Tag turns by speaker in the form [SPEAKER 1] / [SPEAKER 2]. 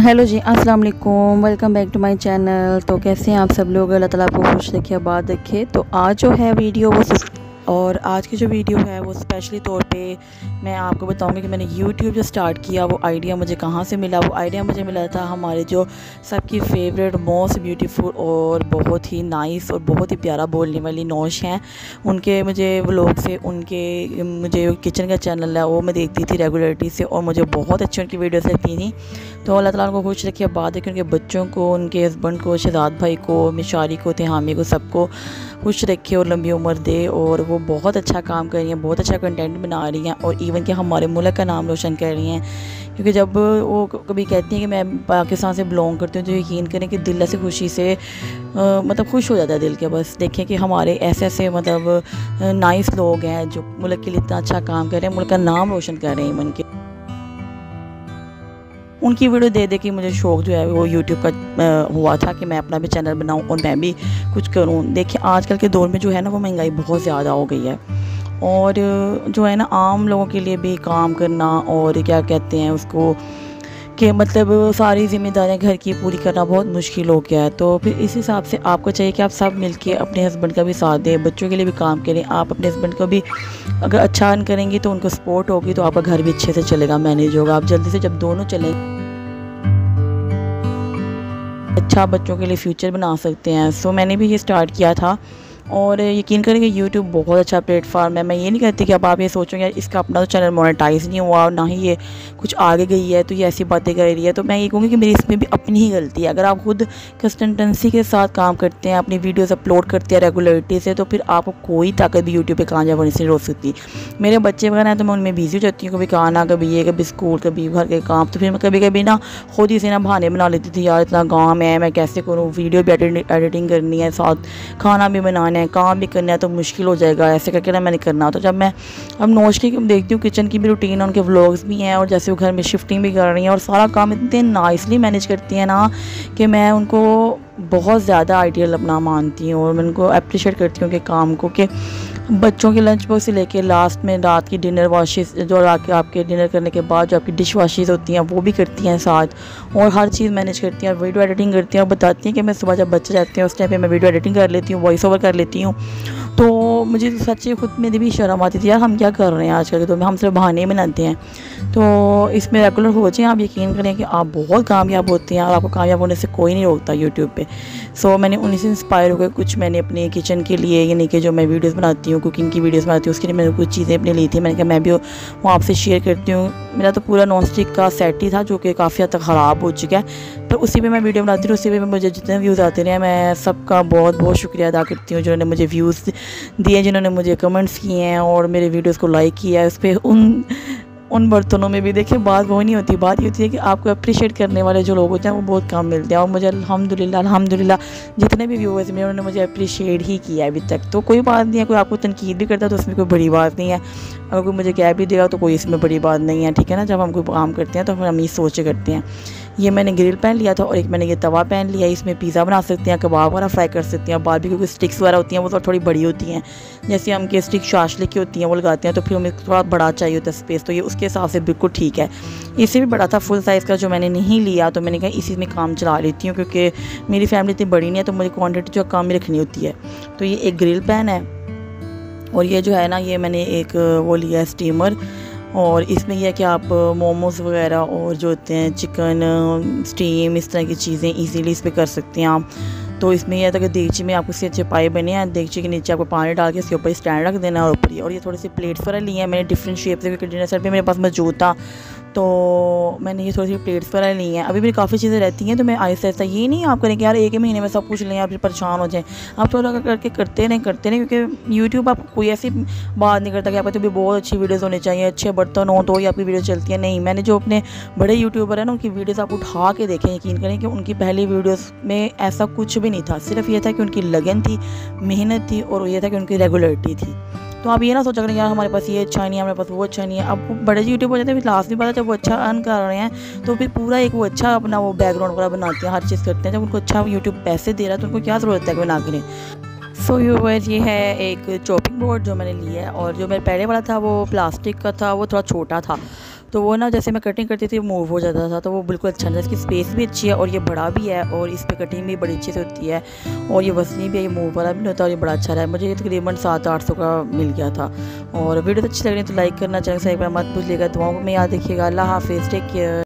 [SPEAKER 1] Hello ji, अस्सलाम वालेकुम। Welcome back to my channel. तो कैसे हैं आप सब लोग? अल्लाह ताला आपको खुश रखे, आबाद रखे। तो आज जो है वीडियो और आज की जो वीडियो है वो स्पेशली तौर पे मैं आपको बताऊंगी कि मैंने यूट्यूब जो स्टार्ट किया वो आइडिया मुझे कहाँ से मिला। वो आइडिया मुझे मिला था हमारे जो सबकी फेवरेट मोस्ट ब्यूटीफुल और बहुत ही नाइस और बहुत ही प्यारा बोलने वाली नौश हैं, उनके मुझे व्लॉग से, उनके मुझे किचन का चैनल है वो मैं देखती थी रेगुलरिटी से और मुझे बहुत अच्छी उनकी वीडियोस लगती थी। तो अल्लाह ताला उनको खुश रखिए, बात है कि उनके बच्चों को, उनके हस्बैंड को, शहजाद भाई को, मिशारी को, तिहामी को, सबको खुश रखे और लंबी उम्र दे। और वो बहुत अच्छा काम कर रही हैं, बहुत अच्छा कंटेंट बना रही हैं और इवन कि हमारे मुल्क का नाम रोशन कर रही हैं। क्योंकि जब वो कभी कहती हैं कि मैं पाकिस्तान से बिलोंग करती हूँ तो यकीन करें कि दिल से खुशी से मतलब खुश हो जाता है दिल के। बस देखें कि हमारे ऐसे ऐसे मतलब नाइस लोग हैं जो मुल्क के लिए इतना अच्छा काम कर रहे हैं, मुल्क का नाम रोशन कर रहे हैं। इवन के उनकी वीडियो दे दे के मुझे शौक़ जो है वो यूट्यूब का हुआ था कि मैं अपना भी चैनल बनाऊं और मैं भी कुछ करूं। देखिए आजकल के दौर में जो है ना वो महंगाई बहुत ज़्यादा हो गई है और जो है ना आम लोगों के लिए भी काम करना और क्या कहते हैं उसको कि मतलब सारी ज़िम्मेदारियां घर की पूरी करना बहुत मुश्किल हो गया है। तो फिर इस हिसाब से आपको चाहिए कि आप सब मिलके अपने हस्बैंड का भी साथ दें, बच्चों के लिए भी काम करें। आप अपने हस्बैंड को भी अगर अच्छा अर्न करेंगी तो उनको सपोर्ट होगी तो आपका घर भी अच्छे से चलेगा, मैनेज होगा। आप जल्दी से जब दोनों चलेंगे अच्छा बच्चों के लिए फ्यूचर बना सकते हैं। सो मैंने भी ये स्टार्ट किया था और यकीन करें कि यूट्यूब बहुत अच्छा प्लेटफॉर्म है। मैं ये नहीं कहती कि अब आप ये सोचोगे इसका अपना तो चैनल मोनेटाइज नहीं हुआ और ना ही ये कुछ आगे गई है तो ये ऐसी बातें कर रही है। तो मैं ये कहूँगी कि मेरी इसमें भी अपनी ही गलती है। अगर आप खुद कंसिस्टेंसी के साथ काम करते हैं, अपनी वीडियोस अपलोड करते हैं रेगुलरिटी से, तो फिर आपको कोई ताकत भी यूट्यूब पे कामयाब होने से नहीं रोक सकती। मेरे बच्चे वगैरह हैं तो मैं उनमें बिजी हो जाती हूँ, कभी खाना, कभी ये, कभी स्कूल, कभी घर के काम। तो फिर मैं कभी कभी ना खुद ही से ना बहाने बना लेती थी, यार इतना काम है मैं कैसे करूँ, वीडियो भी एडिटिंग करनी है, साथ खाना भी बनाना है, काम भी करना है तो मुश्किल हो जाएगा, ऐसे करके ना मैंने करना। तो जब मैं अब नौश की देखती हूँ किचन की भी रूटीन है, उनके व्लॉग्स भी हैं और जैसे वो घर में शिफ्टिंग भी कर रही हैं और सारा काम इतने नाइसली मैनेज करती हैं ना कि मैं उनको बहुत ज़्यादा आइडियल अपना मानती हूँ और मैं उनको अप्रिशिएट करती हूँ कि काम को, कि बच्चों के लंच बॉक्स से लेके लास्ट में रात की डिनर वॉशेस, जो आपके डिनर करने के बाद जो आपकी डिश वॉशेस होती हैं वो भी करती हैं साथ और हर चीज़ मैनेज करती हैं, वीडियो एडिटिंग करती हैं और बताती हैं कि मैं सुबह जब बच्चे जाते हैं उस टाइम पे मैं वीडियो एडिटिंग कर लेती हूँ, वॉइस ओवर कर लेती हूँ। तो मुझे सच्ची खुद में भी शर्म आती थी, यार हम क्या कर रहे हैं आजकल के, तो हम सिर्फ बहाने बनाते हैं। तो इसमें रेगुलर हो जाए, आप यकीन करें कि आप बहुत कामयाब होते हैं और आपको कामयाब होने से कोई नहीं रोकता यूट्यूब पे। सो मैंने उन्हीं से इंस्पायर होकर कुछ मैंने अपने किचन के लिए, यानी कि जो मैं वीडियोस बनाती हूँ, कुकिंग की वीडियोस बनाती हूँ, उसके लिए मैंने कुछ चीज़ें अपनी ली थी। मैंने कहा मैं भी वो आपसे शेयर करती हूँ। मेरा तो पूरा नॉन स्टिक का सेट ही था जो कि काफ़ी हद तक ख़राब हो चुका है, पर उसी पे मैं वीडियो बनाती हूँ। उसी पे मुझे जितने व्यूज़ आते रहे, मैं सबका बहुत बहुत शुक्रिया अदा करती हूँ जिन्होंने मुझे व्यूज़ दिए, जिन्होंने मुझे कमेंट्स किए हैं और मेरे वीडियोस को लाइक किया है। उस पर उन बर्तनों में भी देखिए बात वो नहीं होती, बात ये होती है कि आपको अप्रिशिएट करने वाले जो लोग होते हैं वो बहुत कम मिलते हैं। और मुझे अल्हम्दुलिल्लाह जितने भी व्यूअर्स में उन्होंने मुझे अप्रिशिएट ही किया अभी तक। तो कोई बात नहीं है, कोई आपको तनकीद भी करता है तो उसमें कोई बड़ी बात नहीं है, अगर कोई मुझे कह भी देगा तो कोई इसमें बड़ी बात नहीं है, ठीक है ना। जब हम कोई काम करते हैं तो फिर हम ये सोच के करते हैं। ये मैंने ग्रिल पैन लिया था और एक मैंने ये तवा पैन लिया, इसमें पिज़्ज़ा बना सकते हैं, कबाब वगैरह फ्राई कर सकते हैं। बारबेक्यू की स्टिक्स वगैरह होती हैं वो तो थोड़ी बड़ी होती हैं, जैसे हम के स्टिक शाशलिक की होती हैं वो लगाते हैं तो फिर हमें थोड़ा बड़ा चाहिए होता है स्पेस, तो ये उसके हिसाब से बिल्कुल ठीक है। इससे भी बड़ा था फुल साइज़ का जो मैंने नहीं लिया, तो मैंने कहा इसी में काम चला लेती हूँ क्योंकि मेरी फैमिली इतनी बड़ी नहीं है तो मुझे क्वान्टिटी जो काम में रखनी होती है। तो ये एक ग्रिल पैन है और ये जो है ना ये मैंने एक वो लिया है स्टीमर, और इसमें यह है कि आप मोमोज़ वगैरह और जो होते हैं चिकन स्टीम इस तरह की चीज़ें इजीली इस पर कर सकते हैं आप। तो इसमें यह था कि देगची में आपको इससे अच्छे पाए बने हैं, देगची के नीचे आपको पानी डाल के इसके ऊपर स्टैंड रख देना और ऊपर ही। और ये थोड़ी सी प्लेट्स वगैरह ली हैं मैंने डिफरेंट शेप से, क्योंकि डिनर सेट पे मेरे पास मौजूद था तो मैंने ये थोड़ी सी प्लेट्स वगैरह ली हैं। अभी मेरी काफ़ी चीज़ें रहती हैं तो मैं आहिस्ता आहिस्ता, ये नहीं आप करें कि यार एक ही महीने में सब कुछ लें आप फिर परेशान हो जाएं। आप थोड़ा करके करते रहें क्योंकि यूट्यूब आपको कोई ऐसी बात नहीं करता कि आपको तो भी बहुत अच्छी वीडियोस होनी चाहिए, अच्छे बर्तन हो तो ही आपकी वीडियो चलती है। नहीं, मैंने जो अपने बड़े यूट्यूबर हैं ना उनकी वीडियोज़ आप उठा के देखें, यकीन करें कि उनकी पहली वीडियोज़ में ऐसा कुछ भी नहीं था, सिर्फ ये था कि उनकी लगन थी, मेहनत थी और ये था कि उनकी रेगुलरिटी थी। तो आप ये ना सोचा करें यार हमारे पास ये अच्छा नहीं है, हमारे पास वो अच्छा नहीं है। अब वो बड़े यूट्यूब हो जाते हैं, फिर लास्ट में पता जब वो अच्छा अर्न कर रहे हैं तो फिर पूरा एक वो अच्छा अपना वो बैकग्राउंड वगैरह बनाते हैं, हर चीज़ करते हैं। जब उनको अच्छा यूट्यूब पैसे दे रहा है तो उनको क्या ज़रूरत है कि वो ना करें। सो व्यूअर्स ये है एक चॉपिंग बोर्ड जो मैंने लिया है और जो मेरे पहले वाला था वो प्लास्टिक का था, वो थोड़ा छोटा था। तो वो ना जैसे मैं कटिंग करती थी मूव हो जाता था, तो वो बिल्कुल अच्छा नहीं था। इसकी स्पेस भी अच्छी है और ये बड़ा भी है और इस पर कटिंग भी बड़ी अच्छी से होती है और ये वसनी भी है, ये मूव वाला भी नहीं होता और ये बड़ा अच्छा रहा है। मुझे ये तकरीबन 700-800 का मिल गया था। और वीडियो तो अच्छी लग रही है तो लाइक करना, चैनल से एक बार मत भूलिएगा। दुआओं में याद रखिएगा। अल्लाह हाफिज़, टेक केयर।